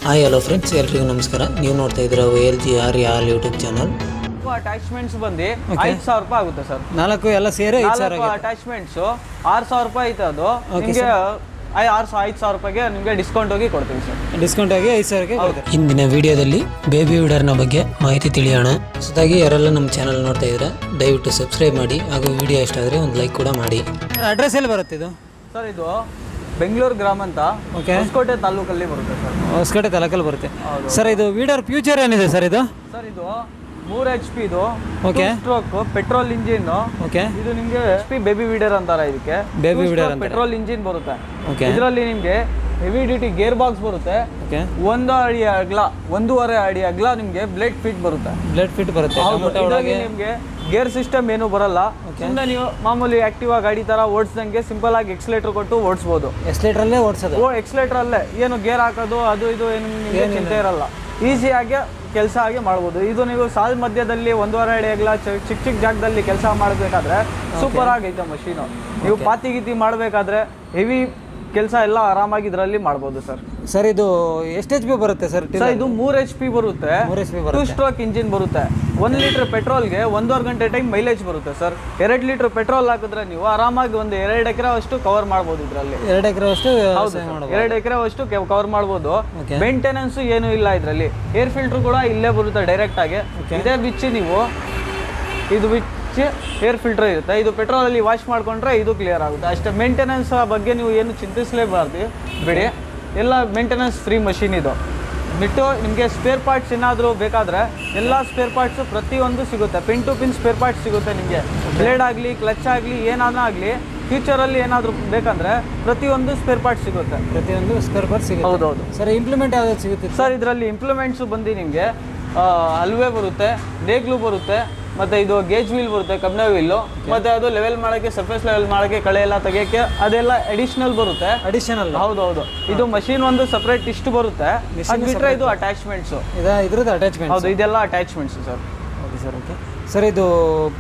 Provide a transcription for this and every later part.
Hi hello friends, ಎಲ್ರಿಗೂ ನಮಸ್ಕಾರ. ನೀವು ನೋಡ್ತಾ ಇದ್ದೀರಾ LG RR YouTube channel. Attachments ಬಂದು 5,000 ರೂಪಾಯಿ ಆಗುತ್ತೆ ಸರ್. ನಾಲ್ಕು ಎಲ್ಲ ಸೇರಿ 5,000 ಅಟ್ಯಾಚ್ಮೆಂಟ್ಸ್ 6,000 ರೂಪಾಯಿ ಐತೆ. ಅದು ನಿಮಗೆ 5,000 ರೂಪಾಯಿಗೆ ನಿಮಗೆ ಡಿಸ್ಕೌಂಟ್ ಹೋಗಿ ಕೊಡ್ತೀವಿ ಸರ್. ಡಿಸ್ಕೌಂಟ್ ಆಗಿ 5,000ಕ್ಕೆ ಕೊಡ್ತೀವಿ. ಇಂದಿನ ವಿಡಿಯೋದಲ್ಲಿ ಬೇಬಿ ವೀಡರ್ನ ಬಗ್ಗೆ ಮಾಹಿತಿ ತಿಳಿಯೋಣ. ಹೊಸದಾಗಿ ಯಾರೆಲ್ಲ ನಮ್ಮ ಚಾನಲ್ ನೋಡ್ತಾ ಇದ್ದೀರಾ ದಯವಿಟ್ಟು ಸಬ್ಸ್ಕ್ರೈಬ್ ಮಾಡಿ, ಹಾಗೂ ವಿಡಿಯೋ ಇಷ್ಟ ಆದರೆ ಒಂದು ಲೈಕ್ ಕೂಡ ಮಾಡಿ. ಅಡ್ರೆಸ್ ಎಲ್ಲಿ ಬರುತ್ತೆ ಇದು ಸರ್? ಇದು ಬೆಂಗಳೂರು ಗ್ರಾಮ ಅಂತ ಹೊಸಕೋಟೆ ತಾಲೂಕಲ್ಲಿ ಬರುತ್ತೆ ಸರ್. ಹೊಸಕೋಟೆ ತಾಲೂಕಲ್ಲಿ ಬರುತ್ತೆ ಸರ್. ಇದು ವೀಡರ್ ಫ್ಯೂಚರ್ ಏನಿದೆ ಸರ್? ಇದು ಸರ್ ಇದು 3 HP ಇದು ಸ್ಟ್ರೋಕ್ ಪೆಟ್ರೋಲ್ ಇಂಜಿನ್. ಇದು ನಿಮಗೆ HP ಬೇಬಿ ವೀಡರ್ ಅಂತಾರೆ. ಇದಕ್ಕೆ ಬೇಬಿ ವೀಡರ್ ಪೆಟ್ರೋಲ್ ಇಂಜಿನ್ ಬರುತ್ತೆ. ಇದರಲ್ಲಿ ನಿಮಗೆ ಹೆವಿ ಡ್ಯೂಟಿ ಗೇರ್ ಬಾಕ್ಸ್ ಬರುತ್ತೆ. 1 ಅಡಿ ಅಗಲ 1.5 ಅಡಿ ಅಗಲ ನಿಮಗೆ ಬ್ಲೇಡ್ ಫಿಟ್ ಬರುತ್ತೆ. ನಿಮಗೆ ಗೇರ್ ಸಿಸ್ಟಮ್ ಏನು ಬರಲ್ಲ. ಸುಮ್ಮನೆ ನೀವು ಮಾಮೂಲಿ ಆಕ್ಟಿವಾ ಗಾಡಿ ತರ ಓಡಿಸ್ದಂಗೆ ಸಿಂಪಲ್ ಆಗಿ ಎಕ್ಸಲೇಟರ್ ಕೊಟ್ಟು ಓಡಿಸಬಹುದು. ಎಕ್ಸಲೇಟರ್ ಓಡಿಸೋದು. ಎಕ್ಸಲೇಟರ್ ಅಲ್ಲೇ ಏನು ಗೇರ್ ಹಾಕೋದು ಅದು ಇದು ಏನು ನಿಮಗೆ ಚಿಂತೆ ಇರಲ್ಲ. ಈಸಿಯಾಗಿ ಕೆಲಸ ಆಗಿ ಮಾಡ್ಬೋದು. ಇದು ನೀವು ಸಾಲ ಮಧ್ಯದಲ್ಲಿ 1.5 ಅಡಿ ಅಗಲ ಚಿಕ್ಕ ಜಾಗದಲ್ಲಿ ಕೆಲಸ ಮಾಡಬೇಕಾದ್ರೆ ಸೂಪರ್ ಆಗೈತೆ ಮಷೀನು. ನೀವು ಪಾತಿ ಗೀತಿ ಮಾಡಬೇಕಾದ್ರೆ ಹೆವಿ ಕೆಲಸ ಎಲ್ಲ ಆರಾಮಾಗಿ ಇದರಲ್ಲಿ ಮಾಡ್ಬೋದು ಸರ್. ಸರ್ ಇದು ಎಷ್ಟು HP ಬರುತ್ತೆ ಸರ್? ಇದು 3 HP ಬರುತ್ತೆ. 2 ಸ್ಟ್ರೋಕ್ ಇಂಜಿನ್ ಬರುತ್ತೆ. 1 ಲೀಟರ್ ಪೆಟ್ರೋಲ್ಗೆ 1.5 ಗಂಟೆ ಟೈಮ್ ಮೈಲೇಜ್ ಬರುತ್ತೆ ಸರ್. 2 ಲೀಟರ್ ಪೆಟ್ರೋಲ್ ಹಾಕಿದ್ರೆ ನೀವು ಆರಾಮಾಗಿ ಒಂದು 2 ಎಕರೆ ಅಷ್ಟು ಕವರ್ ಮಾಡ್ಬೋದು. ಇದರಲ್ಲಿ 2 ಎಕರೆ ಅಷ್ಟು 2 ಎಕರೆ ಅಷ್ಟು ಕವರ್ ಮಾಡ್ಬೋದು. ಮೇಂಟೆನೆನ್ಸ್ ಏನು ಇಲ್ಲ ಇದರಲ್ಲಿ. ಏರ್ ಫಿಲ್ಟರ್ ಕೂಡ ಇಲ್ಲೇ ಬರುತ್ತೆ ಡೈರೆಕ್ಟ್ ಆಗಿ. ಇದೇ ಬಿಚ್ಚಿ ನೀವು ಇದು ಏರ್ ಫಿಲ್ಟರ್ ಇರುತ್ತೆ. ಇದು ಪೆಟ್ರೋಲ್ ಅಲ್ಲಿ ವಾಶ್ ಮಾಡ್ಕೊಂಡ್ರೆ ಇದು ಕ್ಲಿಯರ್ ಆಗುತ್ತೆ ಅಷ್ಟೇ. ಮೇಂಟೆನೆನ್ಸ್ ಬಗ್ಗೆ ನೀವು ಏನು ಚಿಂತಿಸಲೇಬಾರ್ದು ಬಿಡಿ. ಎಲ್ಲ ಮೇಂಟೆನೆನ್ಸ್ ಫ್ರೀ ಮಷೀನ್ ಇದು. ಬಿಟ್ಟು ನಿಮಗೆ ಸ್ಪೇರ್ ಪಾರ್ಟ್ಸ್ ಏನಾದರೂ ಬೇಕಾದರೆ ಎಲ್ಲ ಸ್ಪೇರ್ ಪಾರ್ಟ್ಸು ಪ್ರತಿಯೊಂದು ಸಿಗುತ್ತೆ. Pin to pin spare parts ಸಿಗುತ್ತೆ ನಿಮಗೆ. ಬ್ಲೇಡ್ ಆಗಲಿ ಕ್ಲಚ್ ಆಗಲಿ ಏನಾದರೂ ಆಗಲಿ ಫ್ಯೂಚರಲ್ಲಿ ಏನಾದರೂ ಬೇಕಂದರೆ ಪ್ರತಿಯೊಂದು ಸ್ಪೇರ್ ಪಾರ್ಟ್ ಸಿಗುತ್ತೆ. ಪ್ರತಿಯೊಂದು ಸ್ಪೇರ್ ಪಾರ್ಟ್ ಸಿಗುತ್ತೆ. ಹೌದೌದು ಸರ್. ಇಂಪ್ಲಿಮೆಂಟ್ ಯಾವ್ದು ಸಿಗುತ್ತೆ ಸರ್? ಇದರಲ್ಲಿ ಇಂಪ್ಲಿಮೆಂಟ್ಸು ಬಂದು ನಿಮಗೆ ಹಲ್ವೆ ಬರುತ್ತೆ, ನೇಗ್ಲು ಬರುತ್ತೆ, ಮತ್ತು ಇದು ಗೇಜ್ ವೀಲ್ ಬರುತ್ತೆ, ಕಬ್ಬಿಣ ವೀಲು, ಮತ್ತು ಅದು ಲೆವೆಲ್ ಮಾಡೋಕ್ಕೆ ಸರ್ಫೇಸ್ ಲೆವೆಲ್ ಮಾಡೋಕ್ಕೆ ಕಳೆ ಎಲ್ಲ ತೆಗಿಯೋಕ್ಕೆ ಅದೆಲ್ಲ ಅಡಿಷನಲ್ ಬರುತ್ತೆ. ಅಡಿಷನಲ್? ಹೌದೌದು. ಇದು ಮಷೀನ್ ಒಂದು ಸಪ್ರೇಟ್ ಇಷ್ಟು ಬರುತ್ತೆ. ಅದು ಬಿಟ್ಟರೆ ಇದು ಅಟ್ಯಾಚ್ಮೆಂಟ್ಸು. ಇದ್ರದ್ದು ಅಟ್ಯಾಚ್ಮೆಂಟ್? ಹೌದು, ಇದೆಲ್ಲ attachments sir. Okay sir. Okay sir. ಇದು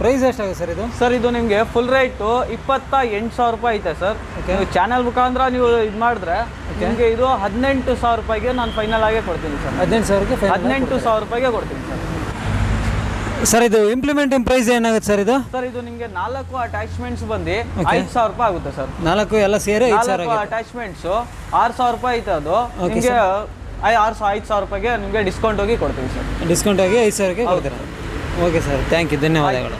ಪ್ರೈಸ್ ಎಷ್ಟಾಗುತ್ತೆ ಸರ್ ಇದು? ಸರ್ ಇದು ನಿಮಗೆ ಫುಲ್ ರೇಟು 28,000 ರೂಪಾಯಿ ಐತೆ ಸರ್. ನೀವು ಚಾನಲ್ ಮುಖಾಂತರ ನೀವು ಇದು ಮಾಡಿದ್ರೆ ನಿಮಗೆ ಇದು 18,000 ರೂಪಾಯಿಗೆ ನಾನು ಫೈನಲ್ ಆಗೇ ಕೊಡ್ತೀನಿ ಸರ್. 18,000 ರೂಪಾಯಿಗೆ ಕೊಡ್ತೀನಿ ಸರ್. ಸರ್ ಇದು ಇಂಪ್ಲಿಮೆಂಟಿಂಗ್ ಪ್ರೈಸ್ ಏನಾಗುತ್ತೆ ಸರ್ ಇದು? ಸರ್ ಇದು ನಿಮಗೆ 4 ಅಟ್ಯಾಚ್ಮೆಂಟ್ಸ್ ಬಂದು 5,000 ರೂಪಾಯಿ ಆಗುತ್ತೆ ಸರ್. 4 ಎಲ್ಲ ಸೇರಿ 4 ಅಟ್ಯಾಚ್ಮೆಂಟ್ಸ್ 6,000 ರೂಪಾಯಿ ಐತೆ. ಅದು ನಿಮಗೆ 5,000 ರೂಪಾಯಿಗೆ ನಿಮಗೆ ಡಿಸ್ಕೌಂಟ್ ಹೋಗಿ ಕೊಡ್ತೀವಿ ಸರ್. ಡಿಸ್ಕೌಂಟ್ ಆಗಿ 5,000ಕ್ಕೆ ಕೊಡ್ತೀರಾ? ಓಕೆ ಸರ್, ಥ್ಯಾಂಕ್ ಯು, ಧನ್ಯವಾದಗಳು.